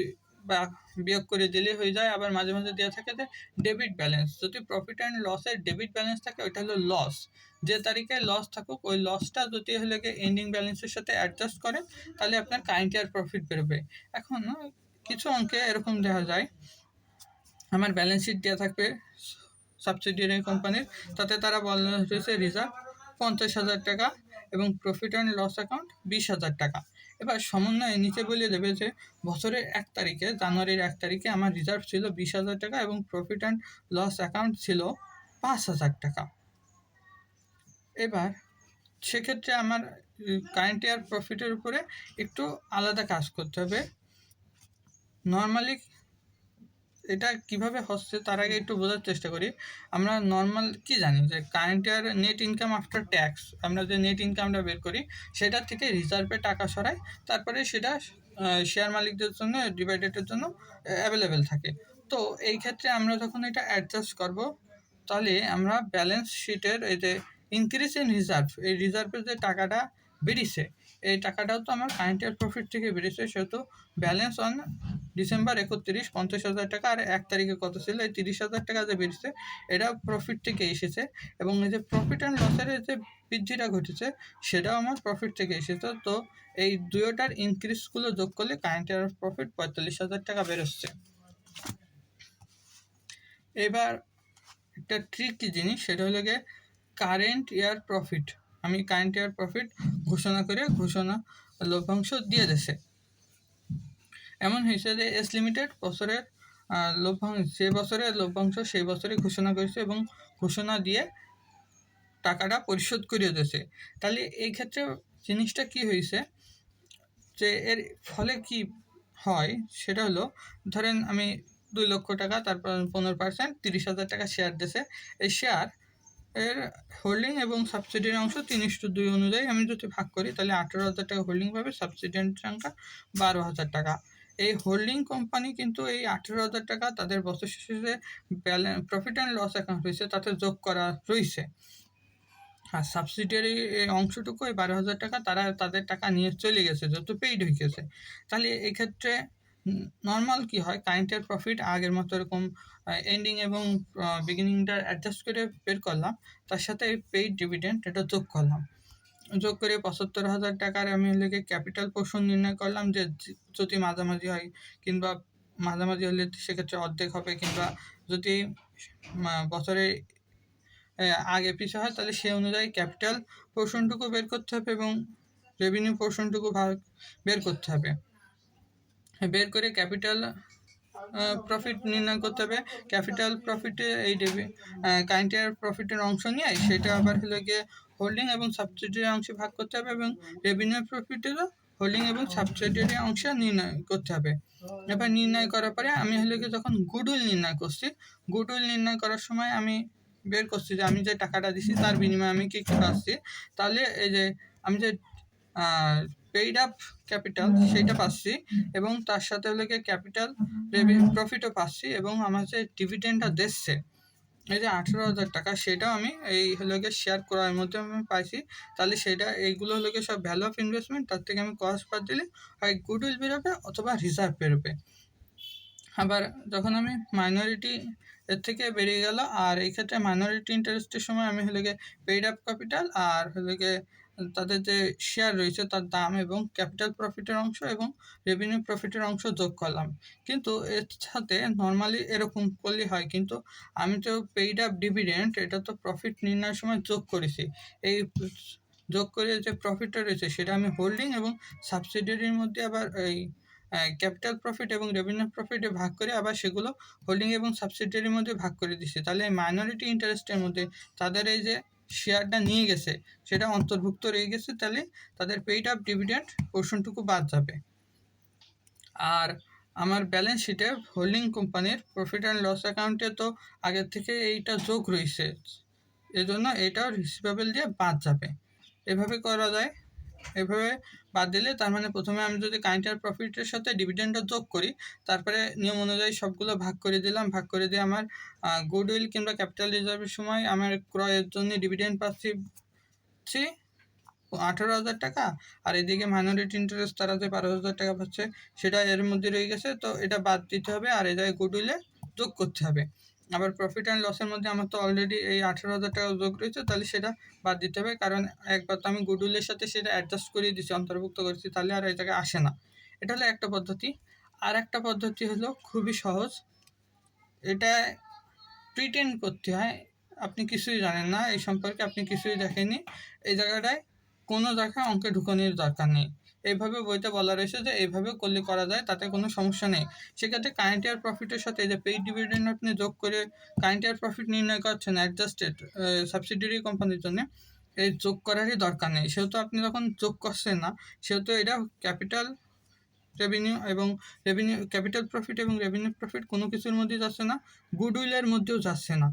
বা বিয়োগ করে দিলে হয়ে যায়। আবার মাঝে মাঝে দেওয়া থাকে যে ডেবিট ব্যালেন্স, যদি প্রফিট অ্যান্ড লসের ডেবিট ব্যালেন্স থাকে ওইটা হলো লস, যে তারিখে লস থাকুক ওই লসটা যদি হলে গিয়ে এন্ডিং ব্যালেন্সের সাথে অ্যাডজাস্ট করে তাহলে আপনার কারেন্ট ইয়ার প্রফিট বেরোবে। এখন কিছু অঙ্কে এরকম দেখা যায় আমার ব্যালেন্স শিট দেওয়া থাকবে সাবসিডিয়ারি কোম্পানির, তাতে তারা বলা হয়েছে রিজার্ভ 50,000 টাকা এবং প্রফিট অ্যান্ড লস অ্যাকাউন্ট 20,000 টাকা। এবার সমন্বয়ে নিচে বলে দেবে যে বছরের 1 তারিখে, জানুয়ারির 1 তারিখে আমার রিজার্ভ ছিল 20,000 টাকা এবং প্রফিট অ্যান্ড লস অ্যাকাউন্ট ছিল 5,000 টাকা। এবার সেক্ষেত্রে আমার কারেন্ট ইয়ার প্রফিটের উপরে একটু আলাদা কাজ করতে হবে। নর্মালি এটা কিভাবে হচ্ছে তার আগে একটু বোঝার চেষ্টা করি। আমরা নর্মাল কি জানি যে current year net income after tax, আমরা যে নেট ইনকামটা বের করি সেটার থেকে রিজার্ভে টাকা সরাই, তারপরে সেটা শেয়ার মালিকদের জন্য ডিভাইডেডের জন্য অ্যাভেলেবেল থাকে। তো এই ক্ষেত্রে আমরা যখন এটা অ্যাডজাস্ট করব, তাহলে আমরা ব্যালেন্স শিটের এই যে ইনক্রিজ ইন রিজার্ভ, এই রিজার্ভের যে টাকাটা বেরিয়েছে, এই টাকাটাও তো আমার কারেন্ট ইয়ার প্রফিট থেকে বেরিয়েছে, সেহেতু ব্যালেন্স অন ডিসেম্বর 31 50,000 টাকা, আর 1 তারিখে কত ছিল এই 30,000 টাকা যে বেরিয়েছে এটা প্রফিট থেকে এসেছে, এবং এই যে প্রফিট অ্যান্ড লসের যে বৃদ্ধিটা ঘটেছে সেটাও আমার প্রফিট থেকে এসেছে। তো এই দুয়োটার ইনক্রিজগুলো যোগ করলে কারেন্ট ইয়ার প্রফিট 45,000 টাকা বেরোচ্ছে। এবার একটা ট্রিকি জিনিস, সেটা হলো গিয়ে কারেন্ট ইয়ার প্রফিট। আমি কারেন্ট ইয়ার প্রফিট ঘোষণা করে লভ্যাংশ দিয়ে দিছে। এমন হয়েছে যে এস লিমিটেড বছরের বছরের লভ্যাংশ সেই বছরে ঘোষণা করেছে এবং ঘোষণা দিয়ে টাকাটা পরিশোধ করিয়ে দিয়েছে। তাহলে এই ক্ষেত্রে জিনিসটা কি হয়েছে, যে এর ফলে কি হয় সেটা হলো, ধরেন আমি 2 লক্ষ টাকা, তারপর 15% 30,000 টাকা শেয়ার দিয়েছে। এই শেয়ার এর হোল্ডিং এবং সাবসিডির অংশ 3:2 অনুযায়ী আমি যদি ভাগ করি, তাহলে 18,000 টাকা হোল্ডিং পাবে, সাবসিডিয়ার সংখ্যা 12,000 টাকা। এই হোল্ডিং কোম্পানি কিন্তু এই 18,000 টাকা তাদের বছর শেষে যে প্রফিট অ্যান্ড লস অ্যাকাউন্ট রয়েছে তাতে যোগ করা রয়েছে, আর সাবসিডিয়ারি এই অংশটুকু এই 12,000 টাকা তারা তাদের টাকা নিয়ে চলে গেছে, যত পেইড হয়ে গেছে। তাহলে এক্ষেত্রে নর্মাল কি হয়, কারেন্টের প্রফিট আগের মতো এরকম এন্ডিং এবং বিগিনিংটা অ্যাডজাস্ট করে বের করলাম, তার সাথে পেইড ডিভিডেন্ড এটা যোগ করলাম, যোগ করে 75,000 টাকার আমি লেগে ক্যাপিটাল পোর্শন নির্ণয় করলাম, যে যদি মাঝামাঝি হয় কিংবা মাঝামাঝি হলে সেক্ষেত্রে অর্ধেক হবে, কিংবা যদি বছরে আগে পিছু হয় তাহলে সেই অনুযায়ী ক্যাপিটাল পোর্শনটুকু বের করতে হবে এবং রেভিনিউ পোর্শনটুকু বের করতে হবে। বের করে ক্যাপিটাল প্রফিট নির্ণয় করতে হবে। ক্যাপিটাল প্রফিটে এই কারেন্ট ইয়ার প্রফিটের অংশ নিয়ে সেটা আবার হলো গিয়ে হোল্ডিং এবং সাবসিডিয়ারি অংশে ভাগ করতে হবে, এবং রেভিনিউ প্রফিটেরও হোল্ডিং এবং সাবসিডিয়ারি অংশ নির্ণয় করতে হবে। এবার নির্ণয় করার পরে আমি হলো গিয়ে যখন গুডউইল নির্ণয় করছি, গুডউইল নির্ণয় করার সময় আমি বের করছি যে আমি যে টাকাটা দিছি তার বিনিময়ে আমি কী কী পাচ্ছি। তাহলে এই যে আমি যে পেইড আপ ক্যাপিটাল সেইটা পাচ্ছি, এবং তার সাথে হলো গিয়ে ক্যাপিটাল প্রফিটও পাচ্ছি, এবং আমার যে ডিভিডেন্ডটা দিচ্ছে এই যে 18,000 টাকা, সেটাও আমি এই হলো গিয়ে শেয়ার ক্রয়ের মধ্যে আমি পাইছি। তাহলে সেটা এইগুলো হলো গিয়ে সব ভ্যালু অফ ইনভেস্টমেন্ট, তার থেকে আমি কস্ট বাদ দিলে হয় গুডউইল বেরোবে অথবা রিজার্ভ বেরোবে। আবার যখন আমি মাইনরিটি এর থেকে বেরিয়ে গেল, আর এই ক্ষেত্রে মাইনরিটি ইন্টারেস্টের সময় আমি হলো গিয়ে পেইড আপ ক্যাপিটাল আর হলো গিয়ে তাদের যে শেয়ার রয়েছে তার দাম এবং ক্যাপিটাল প্রফিটের অংশ এবং রেভিনিউ প্রফিটের অংশ যোগ করলাম। কিন্তু এর সাথে নর্মালি এরকম করলে হয়, কিন্তু আমি তো পেইড আপ ডিভিডেন্ড এটা তো প্রফিট নির্ণয়ের সময় যোগ করেছি। এই যোগ করে যে প্রফিটটা রয়েছে সেটা আমি হোল্ডিং এবং সাবসিডিয়ারির মধ্যে আবার এই ক্যাপিটাল প্রফিট এবং রেভিনিউ প্রফিটে ভাগ করে আবার সেগুলো হোল্ডিং এবং সাবসিডিয়ারির মধ্যে ভাগ করে দিচ্ছে। তাহলে মাইনরিটি ইন্টারেস্টের মধ্যে তাদের এই যে শেয়ারটা নিয়ে গেছে সেটা অন্তর্ভুক্ত রয়ে গেছে, তাহলে তাদের পেইড আপ ডিভিডেন্ড পোর্শনটুকু বাদ যাবে। আর আমার ব্যালেন্স শিটে হোল্ডিং কোম্পানির প্রফিট অ্যান্ড লস অ্যাকাউন্টে তো আগের থেকে এইটা যোগ রয়েছে, এজন্য এটাও রিসিভেবল দিয়ে বাদ যাবে। এভাবে করা যায়। এভাবে বাদ দিলে তার মানে প্রথমে আমি যদি কারেন্ট ইয়ার প্রফিটের সাথে ডিভিডেন্ডটা যোগ করি, তারপরে নিয়ম অনুযায়ী সবগুলো ভাগ করে দিলাম, ভাগ করে দিয়ে আমার গুডউইল কিংবা ক্যাপিটাল রিজার্ভের সময় আমার ক্রয়ের জন্য ডিভিডেন্ড পাচ্ছি 18,000 টাকা, আর এদিকে মাইনরিটি ইন্টারেস্ট তারা যে 12,000 টাকা পাচ্ছে সেটা এর মধ্যে রয়ে গেছে, তো এটা বাদ দিতে হবে আর এ জায়গায় গুডউইলে যোগ করতে হবে। আবার প্রফিট অ্যান্ড লসের মধ্যে আমার তো অলরেডি এই 18,000 টাকা যোগ রয়েছে, তাহলে সেটা বাদ দিতে হবে, কারণ একবার তো আমি গুডউইলের সাথে সেটা অ্যাডজাস্ট করিয়ে দিচ্ছি, অন্তর্ভুক্ত করেছি, তাহলে আর এই জায়গায় আসে না। এটা হলো একটা পদ্ধতি। আর একটা পদ্ধতি হলো খুবই সহজ, এটা প্রিটেন্ড করতে হয় আপনি কিছুই জানেন না এই সম্পর্কে, আপনি কিছুই দেখেননি, এই জায়গাটায় কোনো জায়গায় অঙ্কে ঢুকানোর দরকার নেই। এইভাবে বইতে বলা রয়েছে যে এইভাবে করলে করা যায়, তাতে কোনো সমস্যা নেই। সেক্ষেত্রে কারেন্ট ইয়ার প্রফিটের সাথে এই যে পেইড ডিভিডেন্ড আপনি যোগ করে কারেন্ট ইয়ার প্রফিট নির্ণয় করছেন অ্যাডজাস্টেড সাবসিডিয়ারি কোম্পানির জন্য, এই যোগ করারই দরকার নেই। সেহেতু আপনি যখন যোগ করছেন না, সেহেতু এটা ক্যাপিটাল রেভিনিউ এবং রেভিনিউ ক্যাপিটাল প্রফিট এবং রেভিনিউ প্রফিট কোনো কিছুর মধ্যে যাচ্ছে না, গুডউইলের মধ্যেও যাচ্ছে না।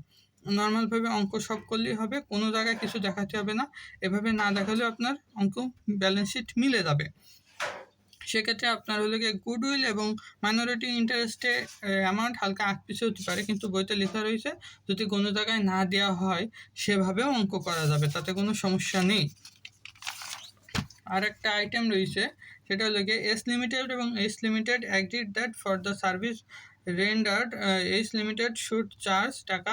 নর্মালভাবে অঙ্ক সব করলেই হবে, কোনো জায়গায় কিছু দেখাতে হবে না। এভাবে না দেখালেও আপনার অঙ্ক ব্যালেন্স শিট মিলে যাবে। সেক্ষেত্রে আপনার হলে গিয়ে গুডউইল এবং মাইনরিটি ইন্টারেস্টে অ্যামাউন্ট হালকা আগ পিছিয়ে হতে পারে, কিন্তু বইতে লেখা রয়েছে যদি কোনো জায়গায় না দেওয়া হয় সেভাবেও অঙ্ক করা যাবে, তাতে কোনো সমস্যা নেই। আর একটা আইটেম রয়েছে, সেটা হলো গিয়ে এস লিমিটেড এবং S limited agreed that for the service rendered S limited should charge টাকা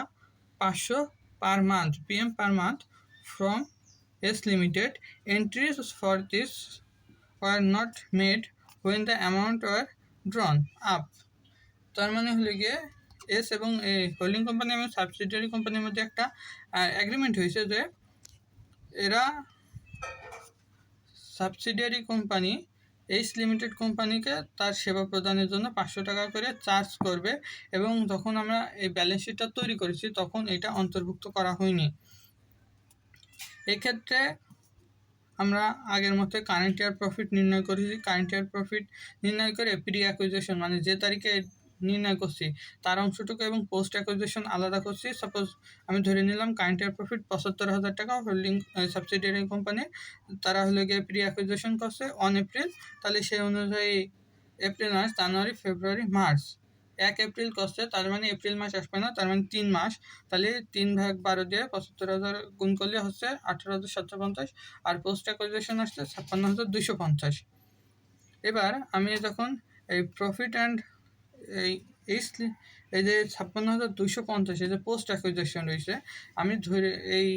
500 per month PM per month from S limited. Entries for this were not made when the amount were drawn up। তার মানে হলো গিয়ে S এবং এই holding company এবং subsidiary কোম্পানির মধ্যে একটা অ্যাগ্রিমেন্ট হয়েছে যে এরা সাবসিডিয়ারি কোম্পানি এইচ লিমিটেড কোম্পানিকে তার সেবা প্রদানের জন্য 500 টাকা করে চার্জ করবে, এবং যখন আমরা এই ব্যালেন্স শিটটা তৈরি করেছি তখন এটা অন্তর্ভুক্ত করা হয়নি। এক্ষেত্রে আমরা আগের মতো কারেন্ট ইয়ার প্রফিট নির্ণয় করেছি। কারেন্ট ইয়ার প্রফিট নির্ণয় করে প্রি অ্যাকুইজিশন মানে যে তারিখে নির্ণয় করছি তার অংশটুকু এবং পোস্ট অ্যাকুইজিশন আলাদা করছি। সাপোজ আমি ধরে নিলাম কারেন্ট ইয়ার প্রফিট 75,000 টাকা, হোল্ডিং সাবসিডিয়ারি কোম্পানি তারা হলে গিয়ে প্রি অ্যাকুইজিশন করছে 1 এপ্রিল, তাহলে সেই অনুযায়ী এপ্রিল, মার্চ, জানুয়ারি, ফেব্রুয়ারি, মার্চ 1 এপ্রিল করছে, তার মানে এপ্রিল মাস আসবে না, তার মানে 3 মাস। তাহলে 3/12 দিয়ে 75,000 গুণ করলে হচ্ছে 18,750, আর পোস্ট অ্যাকুইজিশন আসছে 56,250। এবার আমি যখন এই প্রফিট অ্যান্ড এই এই যে 56,250 এই যে পোস্ট অ্যাকুইজিশন রয়েছে, আমি ধরে এই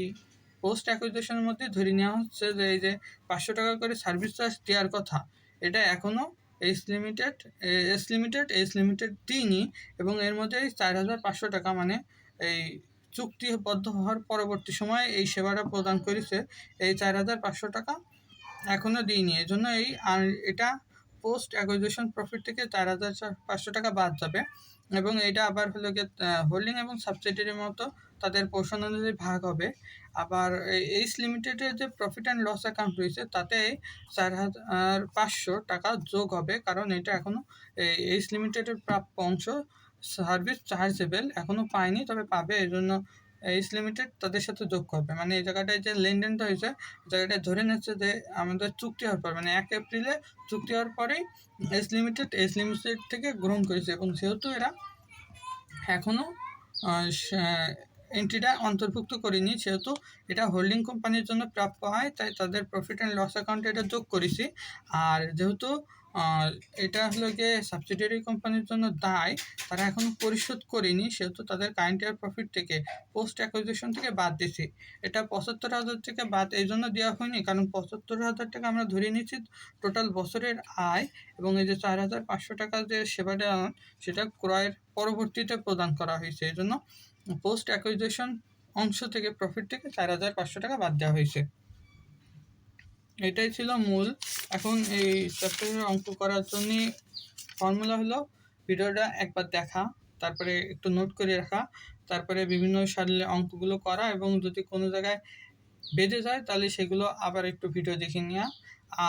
পোস্ট অ্যাকুইজিশনের মধ্যে ধরে নেওয়া হচ্ছে যে এই যে 500 টাকা করে সার্ভিস চার্জ দেওয়ার কথা, এটা এখনও এস লিমিটেড দিইনি, এবং এর মধ্যে 4,500 টাকা মানে এই চুক্তিবদ্ধ হওয়ার পরবর্তী সময়ে এই সেবাটা প্রদান করেছে, এই 4,500 টাকা এখনও দিইনি। এই জন্য এটা পোস্ট অ্যাকুইজিশন প্রফিট থেকে 4,500 টাকা বাদ যাবে, এবং এটা আবার হলো গিয়ে হোল্ডিং এবং সাবসিডিয়ারির মতো তাদের পোর্শন অনুযায়ী ভাগ হবে। আবার এইচ লিমিটেডের যে প্রফিট অ্যান্ড লস অ্যাকাউন্ট রয়েছে তাতে 4,500 টাকা যোগ হবে, কারণ এটা এখনও এইচ লিমিটেডের প্রাপ্য অংশ সার্ভিস চার্জেবল এখনও পায়নি, তবে পাবে। এই জন্য এইচ লিমিটেড তাদের সাথে যোগ করবে, মানে এই জায়গাটায় যে লেনদেনটা হয়েছে জায়গাটায় ধরে নিচ্ছে যে আমাদের চুক্তি হওয়ার পর মানে 1 এপ্রিলে চুক্তি হওয়ার পরেই এইচ লিমিটেড থেকে গ্রহণ করেছে, এবং যেহেতু এরা এখনও এন্ট্রিটা অন্তর্ভুক্ত করিনি, সেহেতু এটা হোল্ডিং কোম্পানির জন্য প্রাপ্য হয়, তাই তাদের প্রফিট অ্যান্ড লস অ্যাকাউন্টে এটা যোগ করেছি। আর যেহেতু এটা হলো গিয়ে সাবসিডিয়ারি কোম্পানির জন্য দায়, তারা এখনও পরিশোধ করেনি, সেহেতু তাদের কারেন্ট ইয়ার প্রফিট থেকে পোস্ট অ্যাকুইজিশন থেকে বাদ দিছি। এটা 75,000 থেকে বাদ এই জন্য দেওয়া হয়নি, কারণ 75,000 টাকা আমরা ধরে নিচ্ছি টোটাল বছরের আয়, এবং এই যে 4,500 টাকা যে সেবাটা সেটা ক্রয়ের পরবর্তীতে প্রদান করা হয়েছে, এই জন্য পোস্ট অ্যাকুইজিশন অংশ থেকে প্রফিট থেকে 4,500 টাকা বাদ দেওয়া হয়েছে। এটাই ছিল মূল। এখন এই চ্যাপ্টারের অঙ্ক করার জন্য ফর্মুলা হলো ভিডিওটা একবার দেখা, তারপরে একটু নোট করে রাখা, তারপরে বিভিন্ন সালে অঙ্কগুলো করা, এবং যদি কোনো জায়গায় বেঁধে যায় তাহলে সেগুলো আবার একটু ভিডিও দেখে নেওয়া।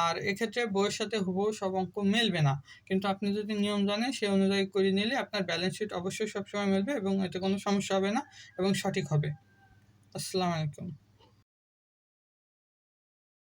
আর এক্ষেত্রে বইয়ের সাথে হুবহু সব অঙ্ক মিলবে না, কিন্তু আপনি যদি নিয়ম জানেন সেই অনুযায়ী করে নিলে আপনার ব্যালেন্স শিট অবশ্যই সবসময় মিলবে, এবং এতে কোনো সমস্যা হবে না এবং সঠিক হবে। আসসালামু আলাইকুম।